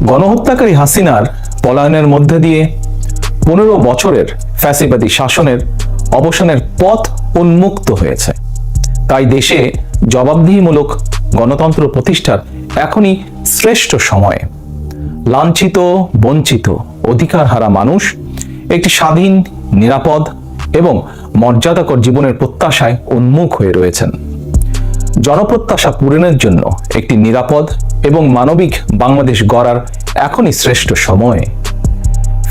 গণহত্যাকারী হাসিনার পলায়নের মধ্যে দিয়ে 15 বছরের ফ্যাসিবাদী শাসনের অবসানের পথ উন্মুক্ত হয়েছে। তাই দেশে জবাবদিহিমূলক গণতন্ত্র প্রতিষ্ঠার এখনই শ্রেষ্ঠ সময়। লাঞ্ছিত, বঞ্চিত, অধিকারহারা মানুষ একটি স্বাধীন, নিরাপদ এবং মর্যাদাকর জীবনের প্রত্যাশায় উন্মুখ হয়ে রয়েছেন। জনপ্রত্যাশা পূরণের জন্য একটি নিরাপদ এবং মানবিক বাংলাদেশ গড়ার এখনই শ্রেষ্ঠ সময়।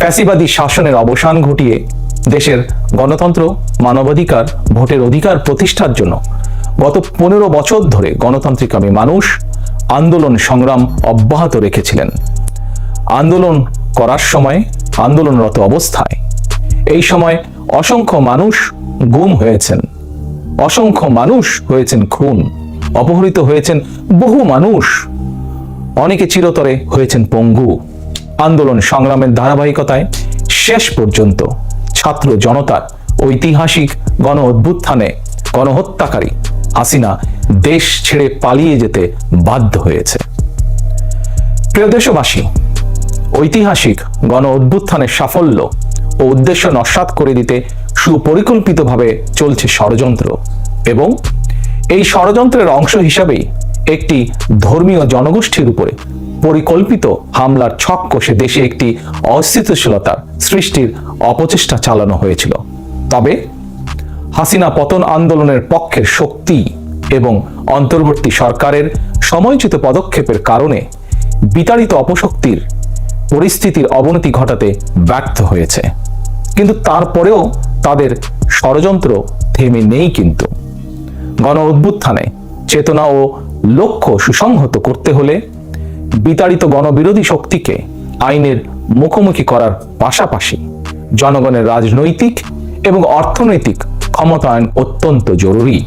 ফ্যাসিবাদী শাসনের অবসান ঘটিয়ে দেশের গণতন্ত্র, মানবাধিকার, ভোটের অধিকার প্রতিষ্ঠার জন্য গত 15 বছর ধরে গণতান্ত্রিকামী মানুষ আন্দোলন সংগ্রাম অব্যাহত রেখেছিলেন। আন্দোলন করার সময়, আন্দোলনরত অবস্থায় এই সময় অসংখ্য মানুষ গুম হয়েছেন, অসংখ্য মানুষ হয়েছেন খুন, অপহৃত হয়েছেন বহু মানুষ, অনেকে চিরতরে হয়েছেন পঙ্গু। আন্দোলন সংগ্রামের ধারাবাহিকতায় শেষ পর্যন্ত ছাত্র জনতার ঐতিহাসিক গণ অভ্যুত্থানে গণহত্যাকারী হাসিনা দেশ ছেড়ে পালিয়ে যেতে বাধ্য হয়েছে। প্রিয় দেশবাসী, ঐতিহাসিক গণ অভ্যুত্থানের সাফল্য ও উদ্দেশ্য নস্যাৎ করে দিতে সুপরিকল্পিতভাবে চলছে ষড়যন্ত্র, এবং এই ষড়যন্ত্রের অংশ হিসাবেই একটি ধর্মীয় জনগোষ্ঠীর উপরে পরিকল্পিত হামলার ছক কষে দেশে একটি অস্থিতিশীলতার সৃষ্টির অপচেষ্টা চালানো হয়েছিল। তবে হাসিনা পতন আন্দোলনের পক্ষের শক্তি এবং অন্তর্বর্তী সরকারের সময়োচিত পদক্ষেপের কারণে বিতাড়িত অপশক্তির পরিস্থিতির অবনতি ঘটাতে ব্যর্থ হয়েছে। কিন্তু তারপরেও তাদের ষড়যন্ত্র থেমে নেই। কিন্তু গণ অভ্যুত্থানে চেতনা ও লক্ষ্য সুসংহত করতে হলে বিতাড়িত গণবিরোধী শক্তিকে আইনের মুখোমুখি করার পাশাপাশি জনগণের রাজনৈতিক এবং অর্থনৈতিক ক্ষমতায়ন অত্যন্ত জরুরি।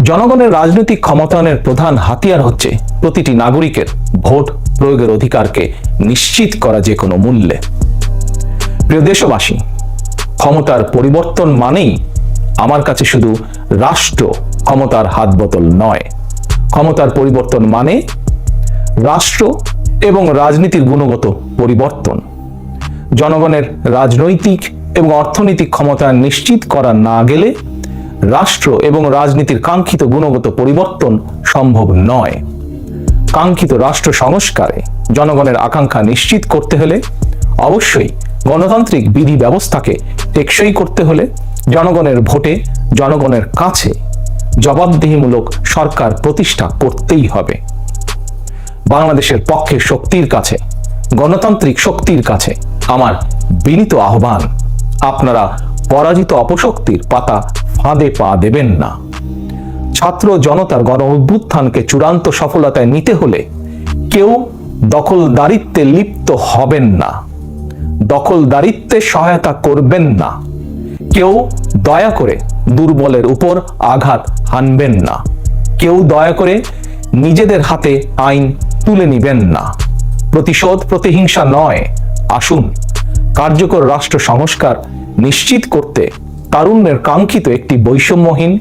জনগণের রাজনৈতিক ক্ষমতায়নের প্রধান হাতিয়ার হচ্ছে প্রতিটি নাগরিকের ভোট প্রয়োগের অধিকারকে নিশ্চিত করা যে কোনো মূল্যে। প্রিয় দেশবাসী, ক্ষমতার পরিবর্তন মানেই আমার কাছে শুধু রাষ্ট্র ক্ষমতার হাত বোতল নয়। ক্ষমতার পরিবর্তন মানে রাষ্ট্র এবং রাজনীতির গুণগত পরিবর্তন। জনগণের রাজনৈতিক এবং অর্থনৈতিক ক্ষমতায়ন নিশ্চিত করা না গেলে রাষ্ট্র এবং রাজনীতির কাঙ্ক্ষিত গুণগত পরিবর্তন সম্ভব নয়। কাঙ্ক্ষিত রাষ্ট্র সংস্কারে জনগণের আকাঙ্ক্ষা নিশ্চিত করতে হলে অবশ্যই গণতান্ত্রিক বিধি ব্যবস্থাকে টেকসই করতে হলে জনগণের ভোটে জনগণের কাছে জবাবদিহিমূলক সরকার প্রতিষ্ঠা করতেই হবে। বাংলাদেশের পক্ষে শক্তির কাছে, গণতান্ত্রিক শক্তির কাছে আমার বিনীত আহ্বান, আপনারা পরাজিত অপশক্তির পাতা ফাঁদে পা দেবেন না। ছাত্র জনতার গণ অভ্যুত্থানকে চূড়ান্ত সফলতায় নিতে হলে কেউ দখলদারিত্বে লিপ্ত হবেন না, দখলদারিত্বে সহায়তা করবেন না, কেউ দয়া করে দুর্বলের উপর আঘাত হানবেন না, কেউ দয়া করে নিজেদের হাতে আইন তুলে নিবেন না। প্রতিশোধ, প্রতিহিংসা নয়। আসুন কার্যকর রাষ্ট্র সংস্কার নিশ্চিত করতে, তারুণ্যের কাঙ্ক্ষিত একটি বৈষম্যহীন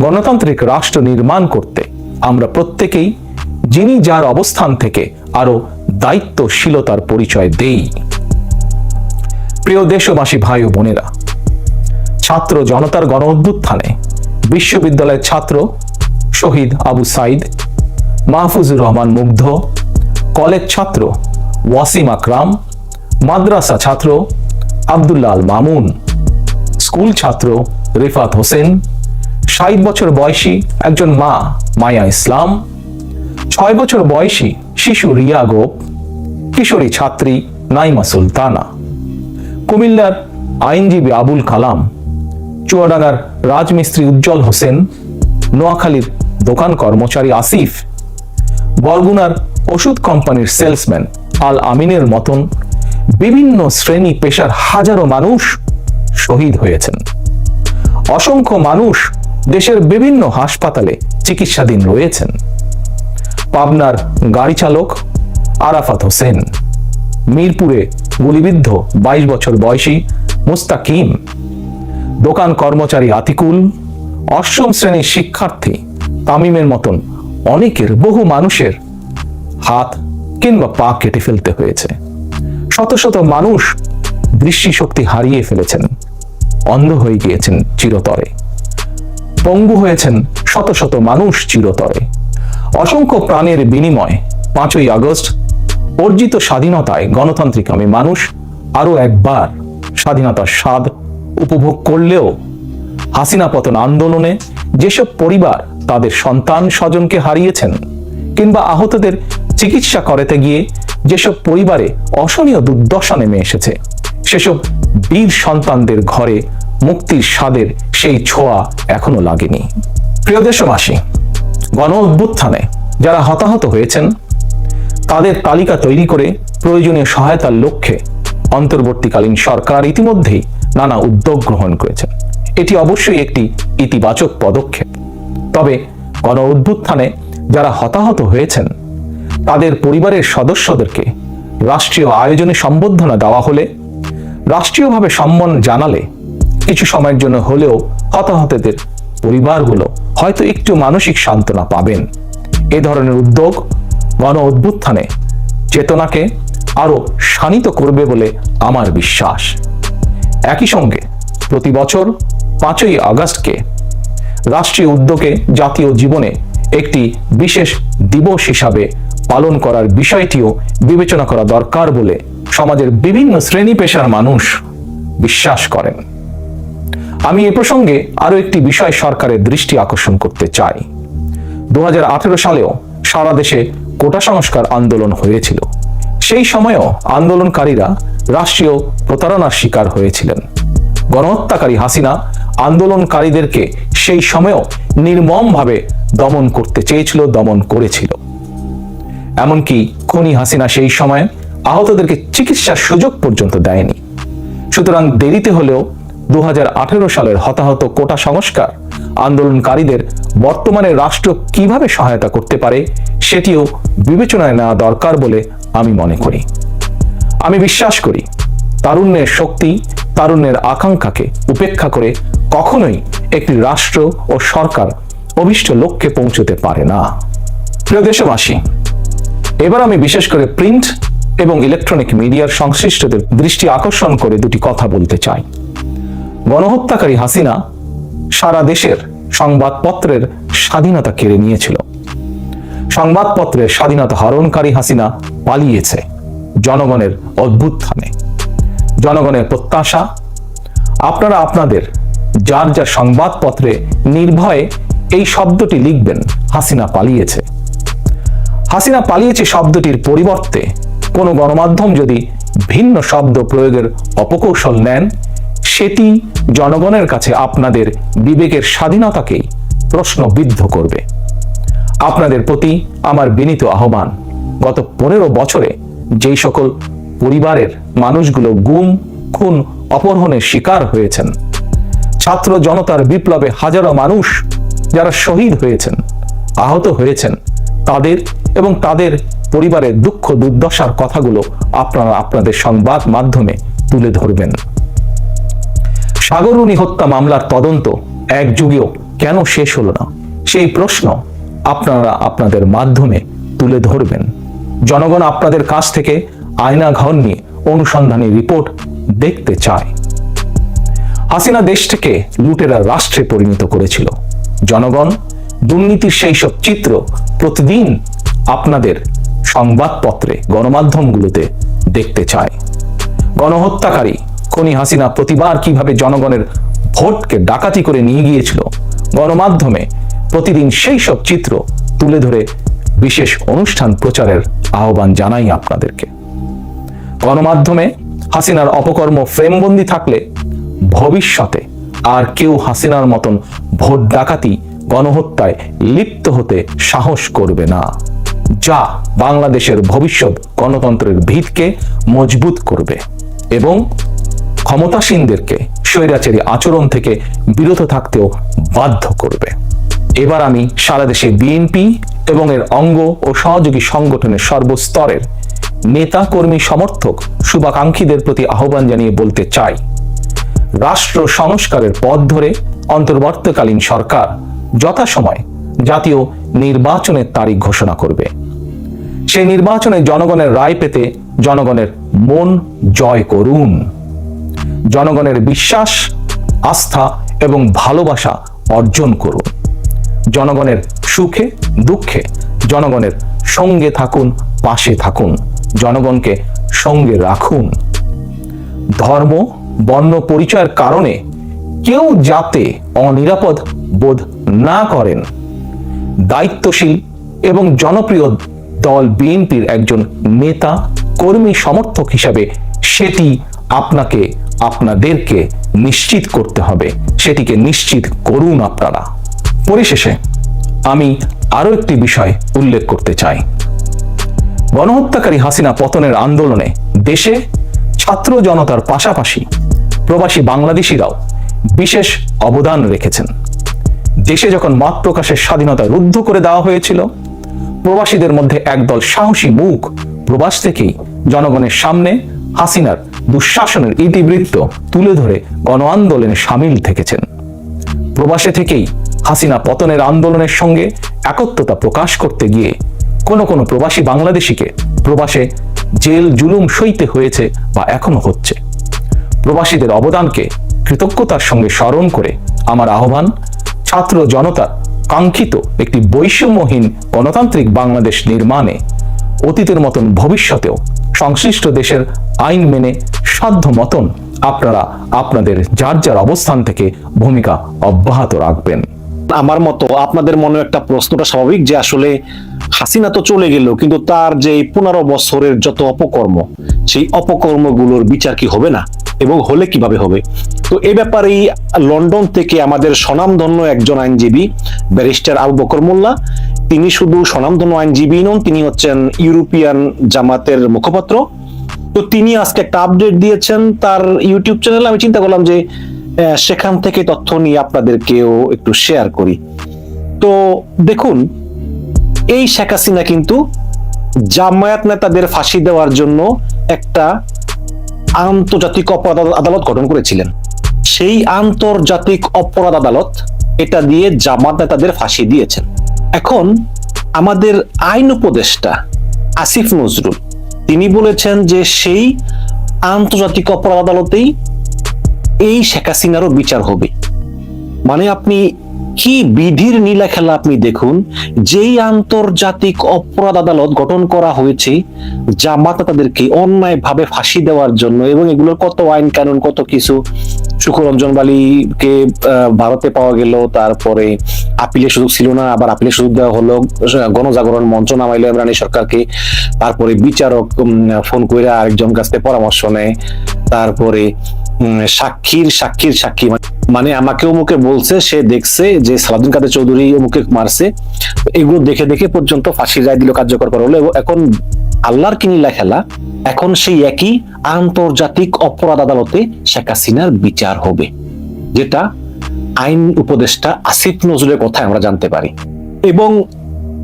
গণতান্ত্রিক রাষ্ট্র নির্মাণ করতে আমরা প্রত্যেকেই যিনি যার অবস্থান থেকে আরো দায়িত্বশীলতার পরিচয় দেই। প্রিয় দেশবাসী, ভাই ও বোনেরা, ছাত্র জনতার গণ অভ্যুত্থানে বিশ্ববিদ্যালয়ের ছাত্র শহীদ আবু সাইদ, মাহফুজুর রহমান মুগ্ধ, কলেজ ছাত্র ওয়াসিম আকরাম, মাদ্রাসা ছাত্র আব্দুল্লাহ আল মামুন, স্কুল ছাত্র রিফাত হোসেন, 60 বছর বয়সী একজন মা মায়া ইসলাম, 6 বছর বয়সী শিশু রিয়া গোপ, কিশোরী ছাত্রী নাইমা সুলতানা, কুমিল্লার আইনজীবী আবুল কালাম, চুয়াডাঙ্গার রাজমিস্ত্রি উজ্জ্বল হোসেন, নোয়াখালীর দোকান কর্মচারী আসিফ, বরগুনার ওষুধ কোম্পানির সেলসম্যান আল আমিনের মতন বিভিন্ন শ্রেণী পেশার হাজারো মানুষ শহীদ হয়েছেন। অসংখ্য মানুষ দেশের বিভিন্ন হাসপাতালে চিকিৎসাধীন রয়েছেন। পাবনার গাড়ি চালক আরাফাত হোসেন, মিরপুরে গুলিবিদ্ধ 22 বছর বয়সী মুস্তাকিম, দোকান কর্মচারী আতিকুল, অষ্টম শ্রেণীর শিক্ষার্থী তামিমের মতন অনেকের, বহু মানুষের হাত কিংবা পা কেটে ফেলতে হয়েছে। শত শত মানুষ দৃষ্টিশক্তি হারিয়ে ফেলেছেন, অন্ধ হয়ে গিয়েছেন চিরতরে, পঙ্গু হয়েছেন শত শত মানুষ চিরতরে। অসংখ্য প্রাণের বিনিময়ে 5ই আগস্ট অর্জিত স্বাধীনতায় গণতান্ত্রিকামী মানুষ আরো একবার স্বাধীনতার স্বাদ উপভোগ করলেও হাসিনা পতন আন্দোলনে যেসব পরিবার তাদের সন্তান স্বজনকে হারিয়েছেন কিংবা আহতদের চিকিৎসা করাতে গিয়ে যেসব পরিবারে অসহনীয় দুর্দশা নেমে এসেছে, সেসব বীর সন্তানদের ঘরে মুক্তির স্বাদের সেই ছোঁয়া এখনো লাগেনি। প্রিয় দেশবাসী, গণ অভ্যুত্থানে যারা হতাহত হয়েছেন তাদের তালিকা তৈরি করে প্রয়োজনীয় সহায়তার লক্ষ্যে অন্তর্বর্তীকালীন সরকার ইতিমধ্যেই নানা উদ্যোগ গ্রহণ করেছেন। এটি অবশ্যই একটি ইতিবাচক পদক্ষেপ। তবে গণ অভ্যুত্থানে যারা হতাহত হয়েছেন তাদের পরিবারের সদস্যদেরকে রাষ্ট্রীয় আয়োজনে সম্বর্ধনা দেওয়া হলে, রাষ্ট্রীয়ভাবে সম্মান জানালে কিছু সময়ের জন্য হলেও হতাহতদের পরিবারগুলো হয়তো একটু মানসিক সান্ত্বনা পাবেন। এ ধরনের উদ্যোগ গণ অভ্যুত্থানে চেতনাকে আরো শানিত করবে বলে আমার বিশ্বাস। একই সঙ্গে প্রতি বছর 5ই আগস্টকে রাষ্ট্রীয় উদ্যোগে জাতীয় জীবনে একটি বিশেষ দিবস হিসাবে পালন করার বিষয়টিও বিবেচনা করা দরকার বলে সমাজের বিভিন্ন শ্রেণী পেশার মানুষ বিশ্বাস করেন। আমি এ প্রসঙ্গে আরো একটি বিষয় সরকারের দৃষ্টি আকর্ষণ করতে চাই। 2018 সালেও সারা দেশে কোটা সংস্কার আন্দোলন হয়েছিল। সেই সময়েও আন্দোলনকারীরা রাষ্ট্রীয় প্রতারণার শিকার হয়েছিলেন। গণহত্যাকারী হাসিনা আন্দোলনকারীদেরকে সেই সময়েও নির্মমভাবে দমন করতে চেয়েছিল, দমন করেছিল। এমনকি খুনি হাসিনা সেই সময়ে আহতদেরকে চিকিৎসার সুযোগ পর্যন্ত দেয়নি। সুতরাং দেরিতে হলেও 2018 সালের হতাহত কোটা সংস্কার আন্দোলনকারীদের বর্তমানে রাষ্ট্র কিভাবে সহায়তা করতে পারে সেটিও বিবেচনায় নেওয়া দরকার বলে আমি মনে করি। আমি বিশ্বাস করি তারুণ্যের শক্তি, তারুণ্যের আকাঙ্ক্ষাকে উপেক্ষা করে কখনোই একটি রাষ্ট্র ও সরকার অভিষ্ট লক্ষ্যে পৌঁছতে পারে না। প্রিয় দেশবাসী, এবার আমি বিশেষ করে প্রিন্ট এবং ইলেকট্রনিক মিডিয়ার সংশ্লিষ্টদের দৃষ্টি আকর্ষণ করে দুটি কথা বলতে চাই। গণহত্যাকারী হাসিনা সারা দেশের সংবাদপত্রের স্বাধীনতা কেড়ে নিয়েছিল। সংবাদপত্রের স্বাধীনতা হরণকারী হাসিনা পালিয়েছে জনগণের অভ্যুত্থানে। জনগণের প্রত্যাশা, আপনারা আপনাদের যার যার সংবাদপত্রে নির্ভয়ে এই শব্দটি লিখবেন, হাসিনা পালিয়েছে। হাসিনা পালিয়েছে শব্দটির পরিবর্তে কোনো গণমাধ্যম যদি ভিন্ন শব্দ প্রয়োগের অপকৌশল নেন, সেটি জনগণের কাছে আপনাদের বিবেকের স্বাধীনতাকেই প্রশ্নবিদ্ধ করবে। আপনাদের প্রতি আমার বিনীত আহ্বান, গত 15 বছরে যেই সকল পরিবারের মানুষগুলো গুম, খুন, অপহরণের শিকার হয়েছেন, ছাত্র জনতার বিপ্লবে হাজারো মানুষ যারা শহীদ হয়েছেন, আহত হয়েছেন, তাদের এবং তাদের পরিবারের দুঃখ দুর্দশার কথাগুলো আপনারা আপনাদের সংবাদ মাধ্যমে তুলে ধরবেন। সাগররুনি হত্যা মামলার তদন্ত এক যুগেও কেন শেষ হলো না, সেই প্রশ্ন আপনারা আপনাদের মাধ্যমে তুলে ধরবেন। জনগণ আপনাদের কাছ থেকে আয়না ঘর নিয়ে অনুসন্ধানী রিপোর্ট দেখতে চায়। হাসিনা দেশটাকে লুটেরা রাষ্ট্রে পরিণত করেছিল। জনগণ দুর্নীতির সেই সব চিত্র প্রতিদিন আপনাদের সংবাদপত্রে, গণমাধ্যমগুলোতে দেখতে চায়। গণহত্যাকারী খুনি হাসিনা প্রতিবার কিভাবে জনগণের ভোটকে ডাকাতি করে নিয়ে গিয়েছিল, গণমাধ্যমে প্রতিদিন সেই সব চিত্র তুলে ধরে বিশেষ অনুষ্ঠান প্রচারের আহ্বান জানাই আপনাদেরকে। গণমাধ্যমে হাসিনার অপকর্ম ফ্রেমবন্দি থাকলে ভবিষ্যতে আর কেউ হাসিনার মতন ভোট ডাকাতি, গণহত্যায় লিপ্ত হতে সাহস করবে না, যা বাংলাদেশের ভবিষ্যৎ গণতন্ত্রের ভিতকে মজবুত করবে এবং ক্ষমতাসীনদেরকে স্বৈরাচারী আচরণ থেকে বিরত থাকতেও বাধ্য করবে। এবার আমি সারা দেশে বিএনপি এবং এর অঙ্গ ও সহযোগী সংগঠনের সর্বস্তরের নেতা, কর্মী, সমর্থক, শুভাকাঙ্ক্ষীদের প্রতি আহ্বান জানিয়ে বলতে চাই, রাষ্ট্র সংস্কারের পথ ধরে অন্তর্বর্তীকালীন সরকার যথাসময়ে জাতীয় নির্বাচনের তারিখ ঘোষণা করবে। সেই নির্বাচনে জনগণের রায় পেতে জনগণের মন জয় করুন। জনগণের বিশ্বাস, আস্থা এবং ভালোবাসা অর্জন করুন। জনগণের সুখে দুঃখে জনগণের সঙ্গে থাকুন, পাশে থাকুন, জনগণকে সঙ্গে রাখুন। ধর্ম, বর্ণ পরিচয়ের কারণে কেউ যাতে অনিরাপদ বোধ না করেন, দায়িত্বশীল এবং জনপ্রিয় দল বিএনপির একজন নেতা, কর্মী, সমর্থক হিসাবে সেটি আপনাদেরকে নিশ্চিত করতে হবে। সেটিকে নিশ্চিত করুন আপনারা। পরিশেষে আমি আরো একটি বিষয় উল্লেখ করতে চাই। গণহত্যাকারী হাসিনা পতনের আন্দোলনে দেশে ছাত্র জনতার পাশাপাশি প্রবাসী বাংলাদেশিরাও বিশেষ অবদান রেখেছেন। দেশে যখন মত প্রকাশের স্বাধীনতা রুদ্ধ করে দেওয়া হয়েছিল, প্রবাসীদের মধ্যে একদল সাহসী মুখ প্রবাস থেকেই জনগণের সামনে হাসিনার দুঃশাসনের ইতিবৃত্ত তুলে ধরে গণ আন্দোলনে সামিল থেকেছেন। প্রবাসে থেকেই হাসিনা পতনের আন্দোলনের সঙ্গে একত্রতা প্রকাশ করতে গিয়ে কোনো প্রবাসী বাংলাদেশিকে প্রবাসে জেল জুলুম সইতে হয়েছে বা এখনো হচ্ছে। প্রবাসীদের অবদানকে কৃতজ্ঞতার সঙ্গে স্মরণ করে আমার আহ্বান, ছাত্র জনতার কাঙ্ক্ষিত একটি বৈষম্যহীন গণতান্ত্রিক বাংলাদেশ নির্মাণে অতীতের মতন ভবিষ্যতেও সংশ্লিষ্ট দেশের আইন মেনে সাধ্য মতন আপনারা আপনাদের যার অবস্থান থেকে ভূমিকা অব্যাহত রাখবেন। আমার মতো আপনাদের মনে একটা প্রশ্নটা স্বাভাবিক যে আসলে হাসিনা তো চলে গেল, কিন্তু তার যে 15 বছরের যত অপকর্ম, সেই অপকর্মগুলোর বিচার কি হবে না, এবং হলে কিভাবে হবে? তো এই ব্যাপারেই লন্ডন থেকে আমাদের স্বনামধন্য একজন আইনজীবী ব্যারিস্টার আবু বকর মোল্লা, তিনি শুধু স্বনামধন্য আইনজীবী নন, তিনি হচ্ছেন ইউরোপিয়ান জামাতের মুখপাত্র। তো তিনি আজকে একটা আপডেট দিয়েছেন তার ইউটিউব চ্যানেলে। আমি চিন্তা করলাম যে সেখান থেকে তথ্য নিয়ে আপনাদেরকেও একটু শেয়ার করি। তো দেখুন, এই শেখ হাসিনা কিন্তু জামায়াত নেতাদের ফাঁসি দেওয়ার জন্য একটা আন্তর্জাতিক অপরাধ আদালত গঠন করেছিলেন। সেই আন্তর্জাতিক অপরাধ আদালত এটা দিয়ে জামাত নেতাদের ফাঁসি দিয়েছেন। এখন আমাদের আইন উপদেষ্টা আসিফ নজরুল তিনি বলেছেন যে সেই আন্তর্জাতিক অপরাধ আদালতেই এই শেখ হাসিনারও বিচার হবে। মানে আপনি কি বিধির নীলা খেলা আপনি দেখুন, যেই আন্তর্জাতিক অপরাধ আদালত গঠন করা হয়েছে জামাত তাদেরকে অন্যায় ভাবে ফাঁসি দেওয়ার জন্য, এবং এগুলোর কত আইন কানুন কত কিছু। সুখরঞ্জন বালিকে ভারতে পাওয়া গেল, তারপরে আপিলের সুযোগ ছিল না, আবার আপিলের সুযোগ দেওয়া হলো, গণজাগরণ মঞ্চ নামাইলো ইমরানী সরকারকে, তারপরে বিচারক ফোন করে আরেকজন কাছ থেকে পরামর্শ নেয়, তারপরে সাক্ষীর সাক্ষী মানে আমাকে অমুকে বলছে, সে দেখছে যে সালাউদ্দিন কাদের চৌধুরী অমুকে মারছে, এগুলো দেখে দেখে পর্যন্ত ফাঁসির রায় দিল, কার্যকর করা হলো। এখন আল্লাহর কি নীলা খেলা, এখন সেই একই আন্তর্জাতিক অপরাধ আদালতে শেখ হাসিনার বিচার হবে, যেটা আইন উপদেষ্টা আসিফ নজরুলের কথা আমরা জানতে পারি। এবং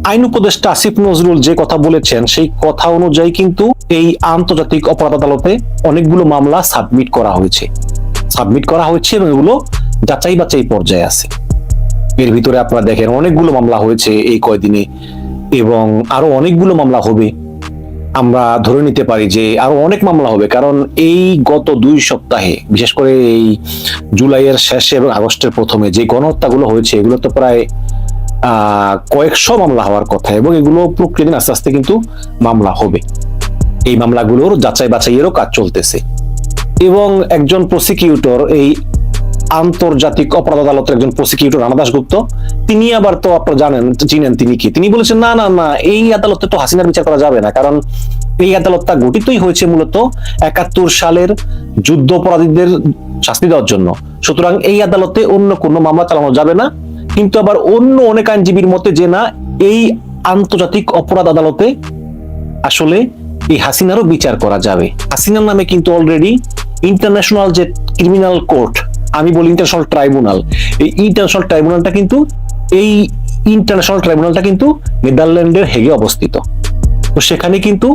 আইন উপদেষ্টা আসিফ নজরুল যে কথা বলেছেন সেই কথা অনুযায়ী কিন্তু এই আন্তর্জাতিক অপরাধ আদালতে অনেকগুলো মামলা সাবমিট করা হয়েছে এবং এগুলো যাচাই বাছাই পর্যায়ে আছে। এর ভিতরে আপনারা দেখেন অনেকগুলো মামলা হয়েছে এই কয়দিনে, এবং আরো অনেকগুলো মামলা হবে। আমরা ধরে নিতে পারি যে আরো অনেক মামলা হবে, কারণ এই গত 2 সপ্তাহে, বিশেষ করে এই জুলাইয়ের শেষে এবং আগস্টের প্রথমে যে গণহত্যাগুলো হয়েছে, এগুলো তো প্রায় কয়েকশো মামলা হওয়ার কথা, এবং এগুলো প্রক্রিয়া আস্তে আস্তে কিন্তু মামলা হবে। এই মামলাগুলোর যাচাই বাছাইয়েরও কাজ চলতেছে। এবং একজন প্রসিকিউটর, এই আন্তর্জাতিক অপরাধ আদালতের একজন প্রসিকিউটর রানা দাশগুপ্ত, তিনি আবার তো আপনারা চিনেন তিনি কি, তিনি বলেছেন না না না, এই আদালতে তো হাসিনার বিচার করা যাবে না, কারণ এই আদালতটা গঠিতই হয়েছে মূলত 71 সালের যুদ্ধ অপরাধীদের শাস্তি দেওয়ার জন্য। সুতরাং এই আদালতে অন্য কোনো মামলা চালানো যাবে না। কিন্তু আবার অন্য অনেক আইনজীবীর মতে যে না, এই আন্তর্জাতিক অপরাধ আদালতে আসলে এই হাসিনারও বিচার করা যাবে। হাসিনার নামে কিন্তু অলরেডি ইন্টারন্যাশনাল যে ক্রিমিনাল কোর্ট, আমি বলি ইন্টারন্যাশনাল ট্রাইব্যুনাল, এই ইন্টারন্যাশনাল ট্রাইব্যুনালটা কিন্তু নেদারল্যান্ডের হেগে অবস্থিত। তো সেখানে কিন্তু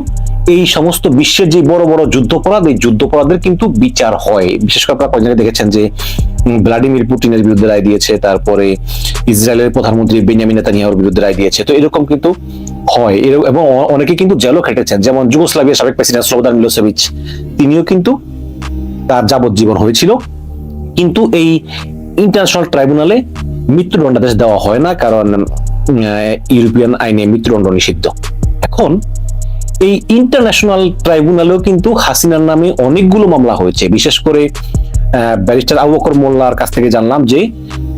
এই সমস্ত বিশ্বের যে বড় বড় যুদ্ধাপরাধ, এই যুদ্ধাপরাধের কিন্তু বিচার হয়। বিশেষ করে আপনারা কয়েকজন দেখেছেন যে ভ্লাদিমির পুতিনের বিরুদ্ধে রায় দিয়েছে, তারপরে ইসরায়েলের প্রধানমন্ত্রী বেনিয়ামিন নেতানিয়াহুর বিরুদ্ধে রায় দিয়েছে। তো এরকম কিন্তু হয় এবং অনেকে কিন্তু জেলও খেটেছেন, যেমন যুগোস্লাভিয়ার সাবেক প্রেসিডেন্ট স্লোবোদান মিলোসেভিচ, তিনিও কিন্তু তার যাবজ্জীবন হয়েছিল। কিন্তু এই ইন্টারন্যাশনাল ট্রাইব্যুনালে মৃত্যুদণ্ডাদেশ দেওয়া হয় না, কারণ ইউরোপিয়ান আইনে মৃত্যুদণ্ড নিষিদ্ধ। এখন এই ইন্টারন্যাশনাল ট্রাইব্যুনালেও কিন্তু হাসিনার নামে অনেকগুলো মামলা হয়েছে। বিশেষ করে ব্যারিস্টার আবু বকর মোল্লার কাছ থেকে জানলাম যে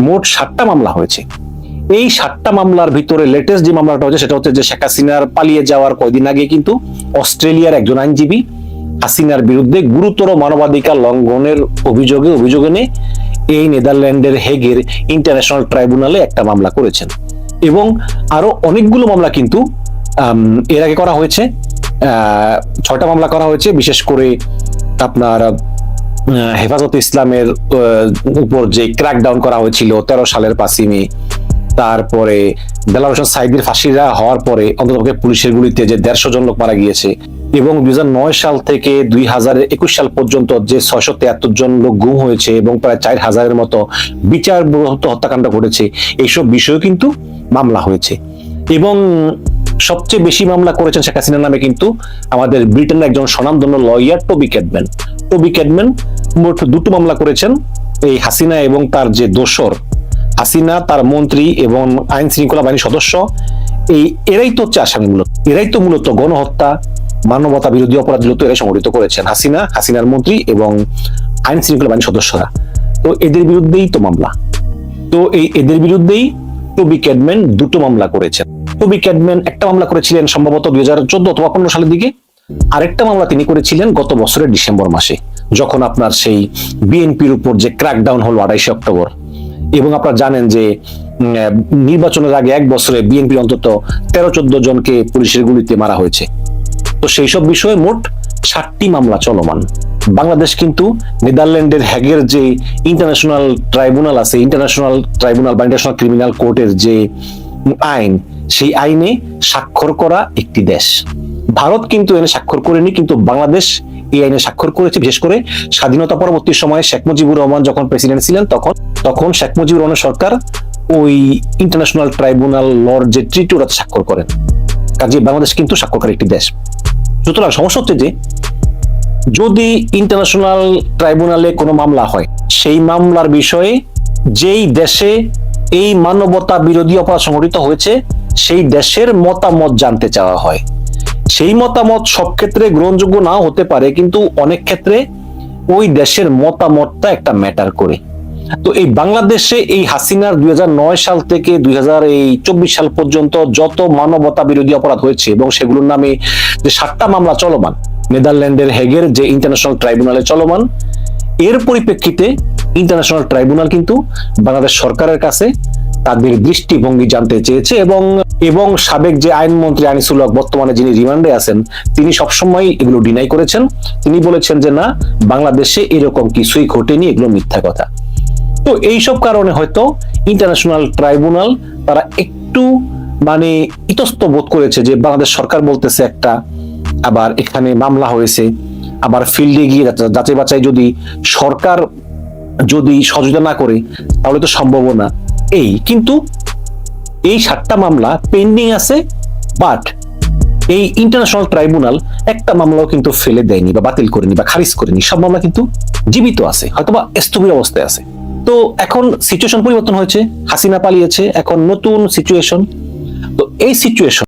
মোট 7টা মামলা হয়েছে। এই 7টা মামলার ভিতরে লেটেস্ট যে মামলাটা হচ্ছে সেটা হচ্ছে যে শেখ হাসিনার পালিয়ে যাওয়ার কয়েকদিন আগে কিন্তু অস্ট্রেলিয়ার একজন আইনজীবী হাসিনার বিরুদ্ধে গুরুতর মানবাধিকার লঙ্ঘনের অভিযোগে এনে এই নেদারল্যান্ডের হেগের ইন্টারন্যাশনাল ট্রাইব্যুনালে একটা মামলা করেছেন। এবং আরো অনেকগুলো মামলা কিন্তু এর আগে করা হয়েছে। 6টা মামলা করা হয়েছে। বিশেষ করে আপনার হেফাজতে ইসলামের উপর যে ক্র্যাকডাউন করা হয়েছিল 13 সালের 5ই মে, তারপরে দেলাওয়ার হোসেন সাঈদীর ফাঁসিরা হওয়ার পরে অন্ততপক্ষে পুলিশের গুলিতে যে 150 জন লোক মারা গিয়েছে, এবং 2009 সাল থেকে 2021 সাল পর্যন্ত যে 673 জন লোক গুম হয়েছে এবং প্রায় 4000-এর মতো বিচার বহির্ভূত হত্যাকাণ্ড ঘটেছে, এইসব বিষয়েও কিন্তু মামলা হয়েছে। এবং সবচেয়ে বেশি মামলা করেছেন শেখ হাসিনার নামে কিন্তু আমাদের ব্রিটেনের একজন স্বনামধন্য লয়ার টবি ক্যাডম্যান মোট 2টো মামলা করেছেন। এই হাসিনা এবং তার যে দোসর, হাসিনা, তার মন্ত্রী এবং আইন শৃঙ্খলা বাহিনীর সদস্য, এরাই তো হচ্ছে আসামি। এরাই তো মূলত গণহত্যা, মানবতা বিরোধী অপরাধগুলো এরাই সংগঠিত করেছেন, হাসিনার মন্ত্রী এবং আইন শৃঙ্খলা বাহিনীর সদস্যরা। তো এদের বিরুদ্ধেই তো মামলা। তো এদের বিরুদ্ধেই টবি ক্যাডম্যান 2টো মামলা করেছেন। টবি ক্যাডম্যান একটা মামলা করেছিলেন সম্ভবত 2014 অথবা 15 সালের দিকে। আরেকটা মামলা তিনি করেছিলেন গত বছরের ডিসেম্বর মাসে, যখন আপনার সেই বিএনপির উপর যে ক্র্যাকডাউন হলো 28 অক্টোবর। এবং আপনারা জানেন যে নির্বাচনের আগে 1 বছরে বিএনপির অন্তত 13-14 জনকে পুলিশের গুলিতে মারা হয়েছে। তো সেই সব বিষয়ে মোট 7টি মামলা চলমান। বাংলাদেশ কিন্তু নেদারল্যান্ডের হ্যাগের যে ইন্টারন্যাশনাল ট্রাইব্যুনাল আছে, ইন্টারন্যাশনাল ট্রাইব্যুনাল বা ইন্টারন্যাশনাল ক্রিমিনাল কোর্টের যে আইন, সেই আইনে স্বাক্ষর করা একটি দেশ। ভারত কিন্তু এনে স্বাক্ষর করেনি, কিন্তু বাংলাদেশ এই আইনে স্বাক্ষর করেছে। বিশেষ করে স্বাধীনতা পরবর্তী সময়ে শেখ মুজিবুর রহমান যখন প্রেসিডেন্ট ছিলেন, তখন শেখ মুজিবুর রহমানের সরকার ওই ইন্টারন্যাশনাল ট্রাইব্যুনাল লর যে ট্রিটি ওটাতে স্বাক্ষর করেন। কাজে বাংলাদেশ কিন্তু স্বাক্ষরকারী একটি দেশ। সুতরাং সমস্যা হচ্ছে যে যদি ইন্টারন্যাশনাল ট্রাইব্যুনালে কোনো মামলা হয়, সেই মামলার বিষয়ে যেই দেশে এই মানবতা বিরোধী অপরাধ সংঘটিত হয়েছে সেই দেশের মতামত জানতে চাওয়া হয়। সেই মতামত সব ক্ষেত্রে গ্রহণযোগ্য নাও হতে পারে, কিন্তু অনেক ক্ষেত্রে ওই দেশের মতামতটা একটা ম্যাটার করে। তো এই বাংলাদেশে এই হাসিনার 2009 সাল থেকে 2024 সাল পর্যন্ত যত মানবতা বিরোধী অপরাধ হয়েছে এবং সেগুলোর নামে যে 7টা মামলা চলমান নেদারল্যান্ডের হেগের যে ইন্টারন্যাশনাল ট্রাইব্যুনালে চলমান, এর পরিপ্রেক্ষিতে ইন্টারন্যাশনাল ট্রাইব্যুনাল কিন্তু বাংলাদেশ সরকারের কাছে তাদের দৃষ্টিভঙ্গি জানতে চেয়েছে। এবং সাবেক যে আইনমন্ত্রী আনিসুল হক, বর্তমানে যিনি রিমান্ডে আছেন, তিনি সবসময় এগুলো ডিনাই করেছেন। তিনি বলেছেন যে না, বাংলাদেশে এরকম কিছুই ঘটেনি, এগুলো মিথ্যা কথা। তো এইসব কারণে হয়তো ইন্টারন্যাশনাল ট্রাইব্যুনাল তারা একটু ইতস্ত বোধ করেছে যে বাংলাদেশ সরকার বলতেছে একটা, আবার এখানে মামলা হয়েছে, আবার ফিল্ডে গিয়ে যাচাই বাছাই যদি সরকার সহযোগিতা না করে তাহলে তো সম্ভব না। কিন্তু এই 7টা মামলা পেন্ডিং আছে, বাট এই ইন্টারন্যাশনাল ট্রাইব্যুনাল একটা মামলাও কিন্তু ফেলে দেয়নি বা বাতিল করেনি বা খারিজ করেনি। সব মামলা কিন্তু জীবিত আছে, হয়তোবা স্থবির অবস্থায় আছে। তো এখন সিচুয়েশন পরিবর্তন হয়েছে, হাসিনা পালিয়েছে, এখন নতুন সিচুয়েশন। তো এই সিচুয়েশন